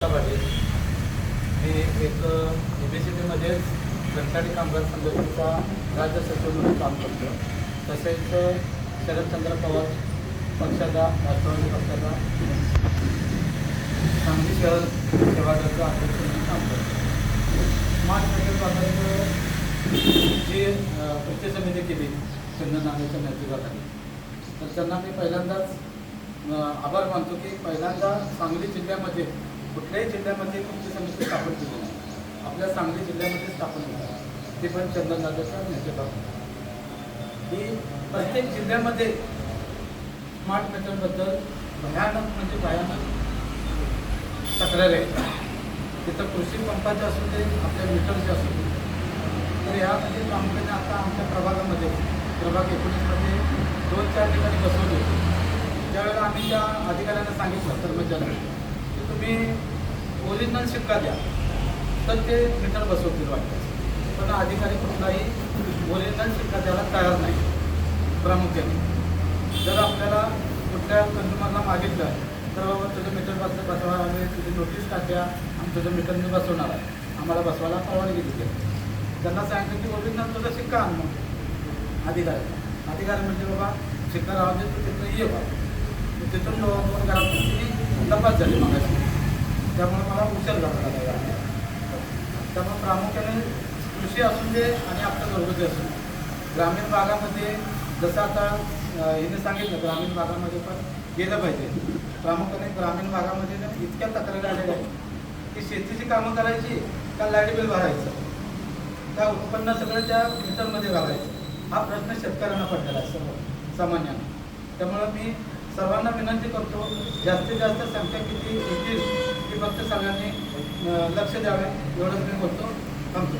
मी एक ABCDमध्ये सरकारी कामगार संघटनेचा राज्य सचिव म्हणून काम करतो. तसेच शरदचंद्र पवार पक्षाचा राष्ट्रवादी पक्षाचा सांगली शहर सेवादलाचा अध्यक्ष म्हणून काम करतो. स्मार्ट मीटरबाबत जी कृती समिती केली चंदन नागेच्या नेतृत्वाखाली, तर त्यांना मी पहिल्यांदाच आभार मानतो की पहिल्यांदा सांगली जिल्ह्यामध्ये कुठल्याही जिल्ह्यामध्ये कृती समिती स्थापन केली नाही. आपल्या सांगली जिल्ह्यामध्ये स्थापन केली, ते पण चंदन दादाच्या नेतृत्वात. ही प्रत्येक जिल्ह्यामध्ये स्मार्ट मीटरबद्दल भयानक म्हणजे भयानक तक्रारी आहेत. तिथं कृषी पंपाचे असू दे, आपल्या मीटरचे असू दे. तर यामध्ये प्रामुख्याने आता आमच्या प्रभागामध्ये प्रभाग 19मध्ये 2-4 ठिकाणी बसवले होते. त्यावेळेला आम्ही त्या अधिकाऱ्यांना सांगितलं कर्मचाऱ्यांना की तुम्ही ओरिजिनल शिक्का द्या तर ते मीटर बसवतील वाटतं. पण अधिकारी कुठलाही ओरिजिनल शिक्का द्यायला तयार नाही. प्रामुख्याने जर आपल्याला कुठल्या कंझ्युमरला मागितलं तर बाबा तुझं मीटर बसवा, आम्ही तुझी नोटीस टाकूया, आम्ही तुझं मीटर मी बसवणार आहे, आम्हाला बसवायला परवानगी दिली. त्यांना सांगितलं की ओरिजिनल तुझा शिक्का आण. मग अधिकारी म्हणजे बाबा शिक्का राहू दे, तू तिथं ये बाबा. तिथून 2 घरात तपास झाली मागाशी, त्यामुळे मला उशीर झाला लागला. त्यामुळे प्रामुख्याने कृषी असू दे आणि आपलं घरगुती असू दे, ग्रामीण भागामध्ये जसं आता हिने सांगितलं ग्रामीण भागामध्ये पण गेलं पाहिजे. प्रामुख्याने ग्रामीण भागामध्ये इतक्या तक्रारी आलेल्या आहेत की शेतीची कामं करायची का लाईट बिल भरायचं, का उत्पन्न सगळं त्या मीटरमध्ये घालायचं, हा प्रश्न शेतकऱ्यांना पडलेला आहे सर्व सामान्यांना. त्यामुळं मी सर्वांना विनंती करतो, जास्तीत जास्त संख्या किती येतील ती फक्त सगळ्यांनी लक्ष द्यावे, एवढंच मी बोलतो. थांबतो.